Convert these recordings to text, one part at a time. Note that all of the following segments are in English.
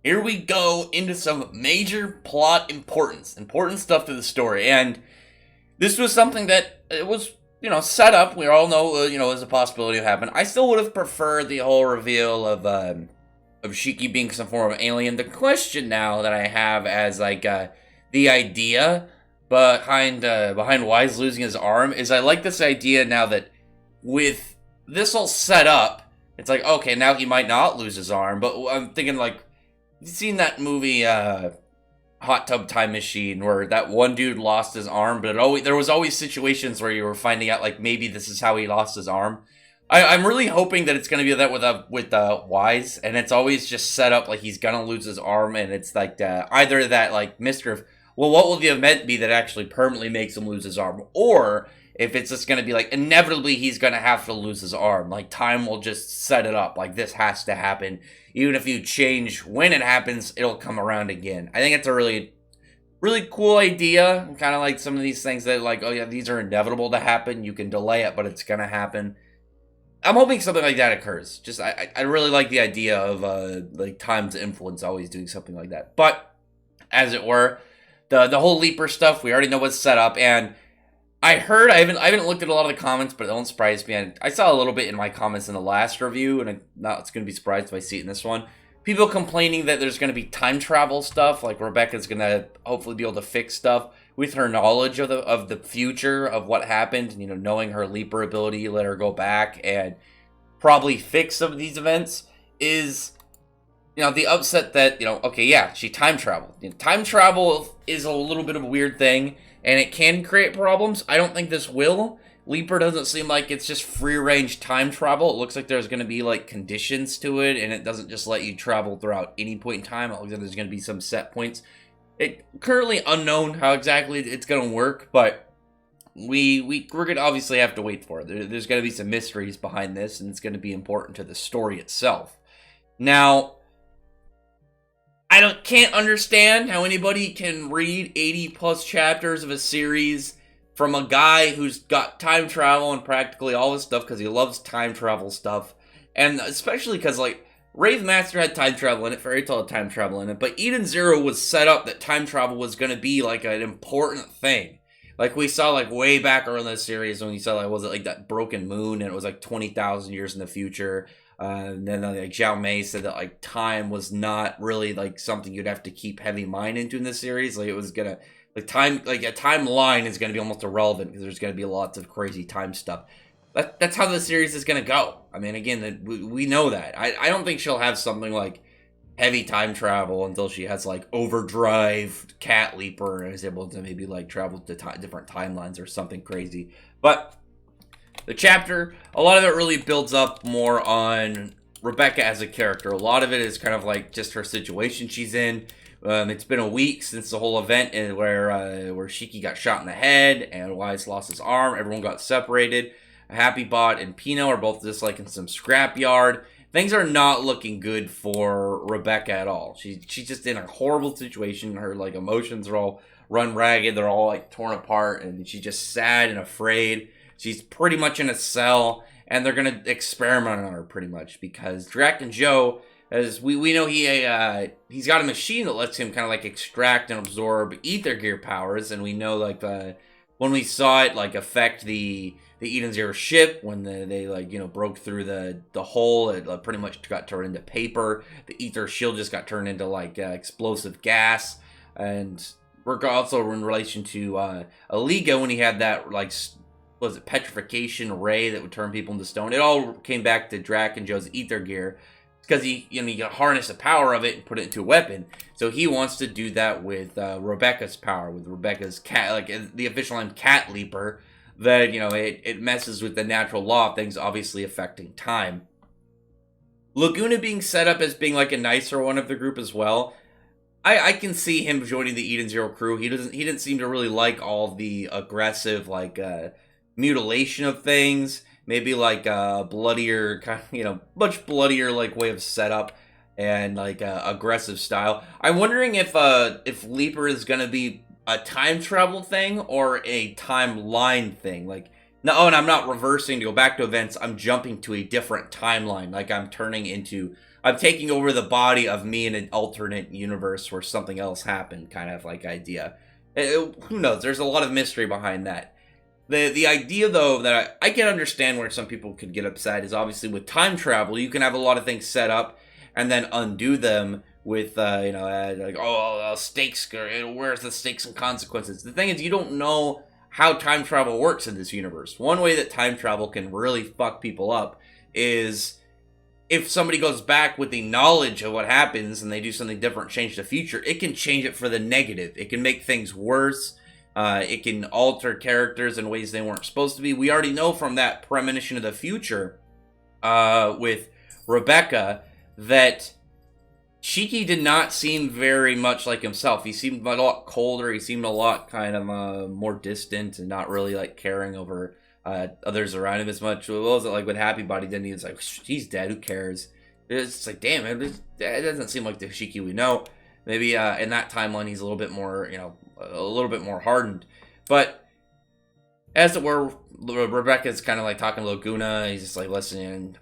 here we go into some major plot important stuff to the story. And this was something that it was, set up. We all know, as a possibility of happening. I still would have preferred the whole reveal of Shiki being some form of alien. The question now that I have as like the idea behind Wise losing his arm is I like this idea now that with this all set up, it's like, okay, now he might not lose his arm, but I'm thinking like, you seen that movie Hot Tub Time Machine where that one dude lost his arm, but there was always situations where you were finding out like maybe this is how he lost his arm. I'm really hoping that it's gonna be that with Wise, and it's always just set up like he's gonna lose his arm, and it's like either that like mystery of, well, what will the event be that actually permanently makes him lose his arm, or if it's just gonna be like inevitably he's gonna have to lose his arm, like time will just set it up, like this has to happen. Even if you change when it happens, it'll come around again. I think it's a really, really cool idea. Kind of like some of these things that like, oh yeah, these are inevitable to happen. You can delay it, but it's gonna happen. I'm hoping something like that occurs. Just I really like the idea of like time's influence always doing something like that. But as it were, the whole Leaper stuff, we already know what's set up, and I haven't looked at a lot of the comments, but it don't surprise me. I saw a little bit in my comments in the last review, and it's going to be surprised if I see it in this one. People complaining that there's going to be time travel stuff, like Rebecca's going to hopefully be able to fix stuff with her knowledge of the future of what happened, knowing her Leaper ability, let her go back and probably fix some of these events is, the upset that, okay, yeah, she time traveled. Time travel is a little bit of a weird thing, and it can create problems. I don't think this will. Leaper doesn't seem like it's just free-range time travel. It looks like there's going to be, like, conditions to it, and it doesn't just let you travel throughout any point in time. It looks like there's going to be some set points. It currently unknown how exactly it's going to work, but we're going to obviously have to wait for it. There's going to be some mysteries behind this, and it's going to be important to the story itself. Now, can't understand how anybody can read 80 plus chapters of a series from a guy who's got time travel and practically all this stuff because he loves time travel stuff. And especially because, like, Wraith Master had time travel in it, Fairy Tail had time travel in it, but Eden Zero was set up that time travel was going to be, like, an important thing. Like, we saw, like, way back early in the series when you saw, like, was it, like, that broken moon, and it was, like, 20,000 years in the future. And then like Zhao Mei said that like time was not really like something you'd have to keep heavy mind into in this series. Like it was gonna like time like a timeline is gonna be almost irrelevant because there's gonna be lots of crazy time stuff. That's how the series is gonna go. I mean, again, we know that. I don't think she'll have something like heavy time travel until she has like overdrive cat leaper and is able to maybe like travel to different timelines or something crazy. But the chapter, a lot of it really builds up more on Rebecca as a character. A lot of it is kind of like just her situation she's in. It's been a week since the whole event where Shiki got shot in the head and Wise lost his arm. Everyone got separated. Happy Bot and Pino are both just like in some scrapyard. Things are not looking good for Rebecca at all. She's just in a horrible situation. Her like emotions are all run ragged. They're all like torn apart, and she's just sad and afraid. She's pretty much in a cell, and they're going to experiment on her pretty much because Drac and Joe, as we know, he's got a machine that lets him kind of like extract and absorb ether gear powers, and we know like when we saw it like affect the Eden Zero ship when they like broke through the hole, it pretty much got turned into paper. The ether shield just got turned into like explosive gas, and we're also in relation to Aliga when he had that like was it petrification ray that would turn people into stone. It all came back to Drac and Joe's ether gear because he harness the power of it and put it into a weapon. So he wants to do that with Rebecca's power, with Rebecca's cat, like the official name Cat Leaper. That it messes with the natural law of things, obviously affecting time. Laguna being set up as being like a nicer one of the group as well. I can see him joining the Eden Zero crew. He didn't seem to really like all the aggressive like mutilation of things, maybe like a bloodier kind of, much bloodier like way of setup and like aggressive style. I'm wondering if Leaper is gonna be a time travel thing or a timeline thing. Like, no, and I'm not reversing to go back to events. I'm jumping to a different timeline. Like I'm turning into I'm taking over the body of me in an alternate universe where something else happened, kind of like idea. Who knows? There's a lot of mystery behind that. The idea, though, that I can understand where some people could get upset is obviously with time travel, you can have a lot of things set up and then undo them with, like, stakes, where's the stakes and consequences? The thing is, you don't know how time travel works in this universe. One way that time travel can really fuck people up is if somebody goes back with the knowledge of what happens and they do something different, change the future, it can change it for the negative. It can make things worse. It can alter characters in ways they weren't supposed to be. We already know from that premonition of the future with Rebecca that Shiki did not seem very much like himself. He seemed a lot colder. He seemed a lot kind of more distant and not really like caring over others around him as much. What was it like with Happy Body? Then he was like, he's dead. Who cares? It's like, damn, it doesn't seem like the Shiki we know. Maybe in that timeline he's a little bit more, a little bit more hardened. But as it were, Rebecca's kind of like talking to Laguna. He's just like, listen,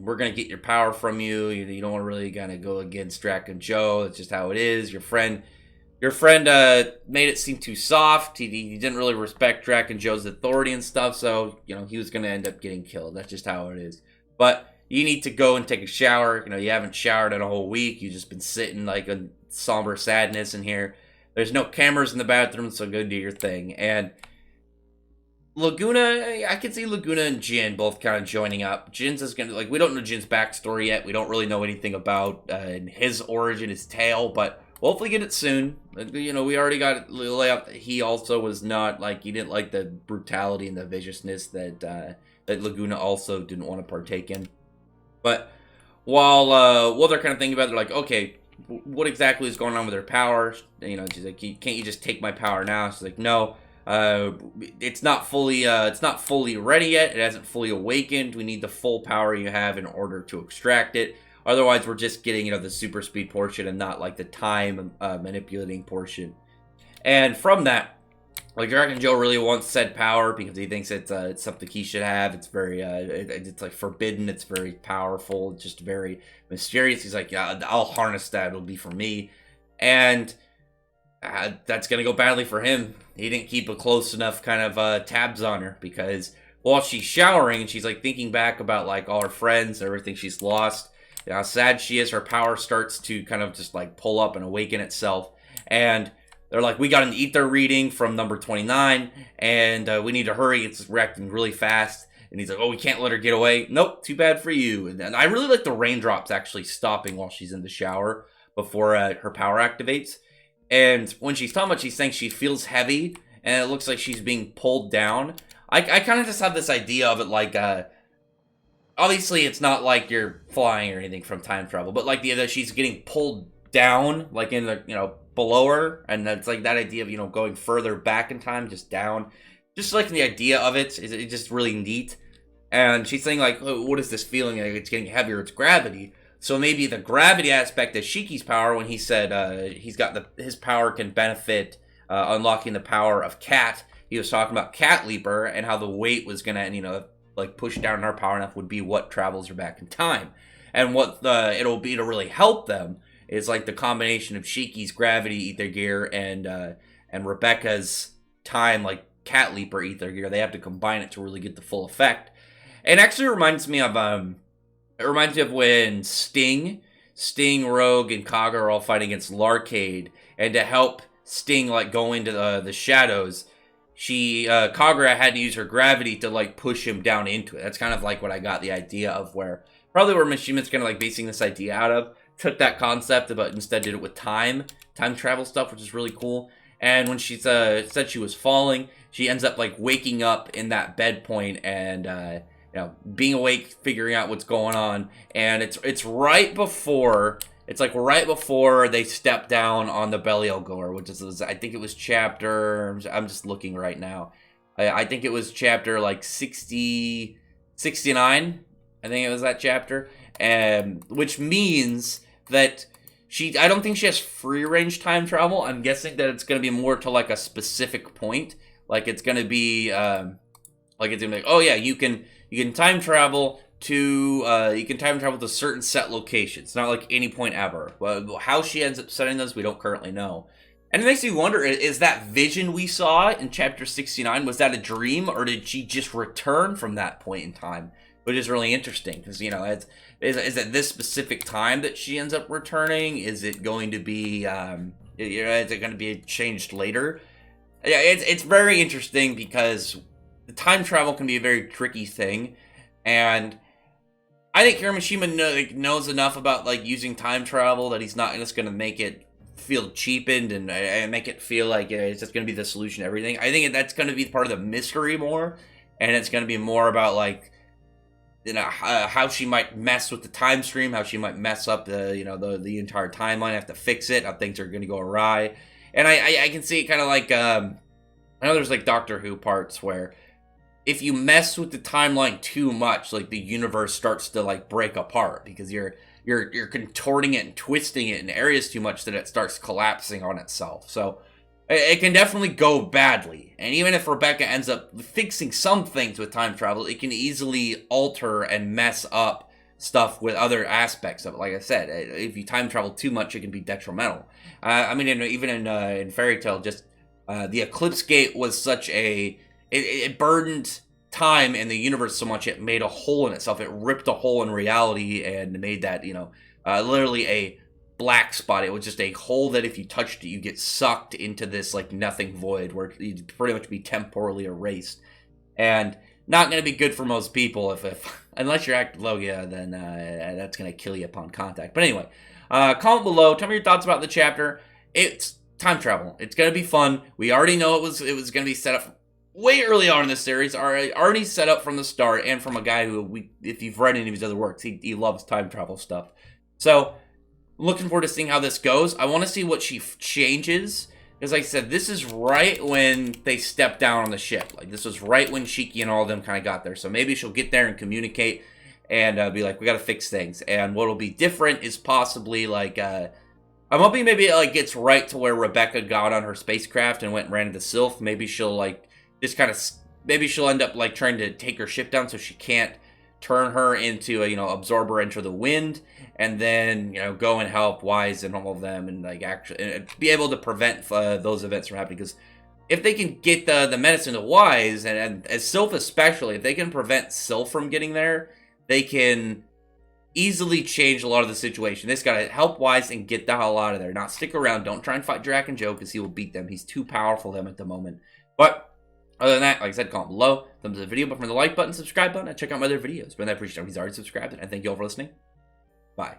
we're going to get your power from you. You don't really kind of go against Drac and Joe. It's just how it is. Your friend made it seem too soft. He didn't really respect Drac and Joe's authority and stuff. So, he was going to end up getting killed. That's just how it is. But you need to go and take a shower. You haven't showered in a whole week. You've just been sitting like a somber sadness in here. There's no cameras in the bathroom, so go do your thing. And Laguna, I can see Laguna and Jin both kind of joining up. Jin's is going to, we don't know Jin's backstory yet. We don't really know anything about his origin, his tale, but we'll hopefully get it soon. We already got lay out that he also was not, he didn't like the brutality and the viciousness that Laguna also didn't want to partake in. But while they're kind of thinking about it, they're like, okay, what exactly is going on with her power? She's like, can't you just take my power now? She's like, no. It's not fully ready yet. It hasn't fully awakened. We need the full power you have in order to extract it. Otherwise, we're just getting, the super speed portion and not like the time manipulating portion. And from that, Drac and Joe really wants said power because he thinks it's something he should have. It's very it's like forbidden. It's very powerful. It's just very mysterious. He's like, yeah, I'll harness that. It'll be for me. And that's gonna go badly for him. He didn't keep a close enough kind of tabs on her because while she's showering and she's like thinking back about like all her friends, everything she's lost, how sad she is, her power starts to kind of just like pull up and awaken itself. And they're like, we got an ether reading from number 29 and we need to hurry. It's reacting really fast. And he's like, oh, we can't let her get away. Nope, too bad for you. And I really like the raindrops actually stopping while she's in the shower before her power activates. And when she's talking about, she's saying she feels heavy, and it looks like she's being pulled down. I kind of just have this idea of it like, obviously it's not like you're flying or anything from time travel, but like the idea that she's getting pulled down, like in the, below her, and that's like that idea of, going further back in time, just down. Just like the idea of it's just really neat. And she's saying like, oh, what is this feeling? Like, it's getting heavier, it's gravity. So maybe the gravity aspect of Shiki's power, when he said he's got his power can benefit unlocking the power of Cat. He was talking about Cat Leaper and how the weight was gonna, push down her power enough would be what travels her back in time. And what it'll be to really help them is like the combination of Shiki's gravity ether gear and Rebecca's time like Cat Leaper ether gear. They have to combine it to really get the full effect. It actually reminds me of when Sting, Rogue, and Kaga are all fighting against Larcade, and to help Sting go into the shadows, Kagura had to use her gravity to push him down into it. That's kind of like what I got the idea of, where Mishima's kind of basing this idea out of. Took that concept, but instead did it with time travel stuff, which is really cool. And when she said she was falling, she ends up waking up in that bed point and being awake, figuring out what's going on. And it's right before they step down on the Belial Goer, which is, I think it was chapter, I'm just looking right now. I think it was chapter 69. I think it was that chapter. Which means that I don't think she has free range time travel. I'm guessing that it's going to be more to a specific point. It's going to be, it's going to be oh yeah, you can time travel to you can time travel to certain set locations, not like any point ever. But how she ends up setting those, we don't currently know. And it makes me wonder: is that vision we saw in chapter 69, was that a dream, or did she just return from that point in time? Which is really interesting because is it this specific time that she ends up returning? Is it going to be is it going to be changed later? Yeah, it's very interesting because the time travel can be a very tricky thing, and I think Hiroshima knows enough about like using time travel that he's not just going to make it feel cheapened and make it feel like it's just going to be the solution to everything. I think that's going to be part of the mystery more, and it's going to be more about like how she might mess with the time stream, how she might mess up the entire timeline, have to fix it, how things are going to go awry, and I can see it kind of like I know there's like Doctor Who parts where if you mess with the timeline too much, like the universe starts to like break apart because you're contorting it and twisting it in areas too much that it starts collapsing on itself. So it can definitely go badly. And even if Rebecca ends up fixing some things with time travel, it can easily alter and mess up stuff with other aspects of it. Like I said, if you time travel too much, it can be detrimental. I mean, even in Fairy Tail, just the Eclipse Gate was such it burdened time and the universe so much it made a hole in itself. It ripped a hole in reality and made that literally a black spot. It was just a hole that if you touched it, you get sucked into this like nothing void where you'd pretty much be temporally erased, and not going to be good for most people if unless you're Actilogia, then that's going to kill you upon contact. But anyway, comment below, tell me your thoughts about the chapter. It's time travel. It's going to be fun. We already know it was going to be set up way early on in the series, already set up from the start, and from a guy who, if you've read any of his other works, he loves time travel stuff. So, looking forward to seeing how this goes. I want to see what she changes, because like I said, this is right when they stepped down on the ship. Like, this was right when Shiki and all of them kind of got there. So maybe she'll get there and communicate, and be like, we got to fix things. And what'll be different is possibly, like, I'm hoping maybe it, like, gets right to where Rebecca got on her spacecraft and went and ran into Sylph. Maybe she'll, like, just kind of, maybe she'll end up like trying to take her ship down so she can't turn her into a absorb her into the wind, and then go and help Wise and all of them, and like actually be able to prevent those events from happening. Because if they can get the medicine to Wise and as Sylph especially, if they can prevent Sylph from getting there, they can easily change a lot of the situation. They just gotta help Wise and get the hell out of there. Not stick around. Don't try and fight Drac and Joe because he will beat them. He's too powerful for them at the moment. But other than that, like I said, comment below, thumbs up the video, but from the like button, subscribe button, and check out my other videos. But I appreciate it. He's already subscribed, and thank you all for listening. Bye.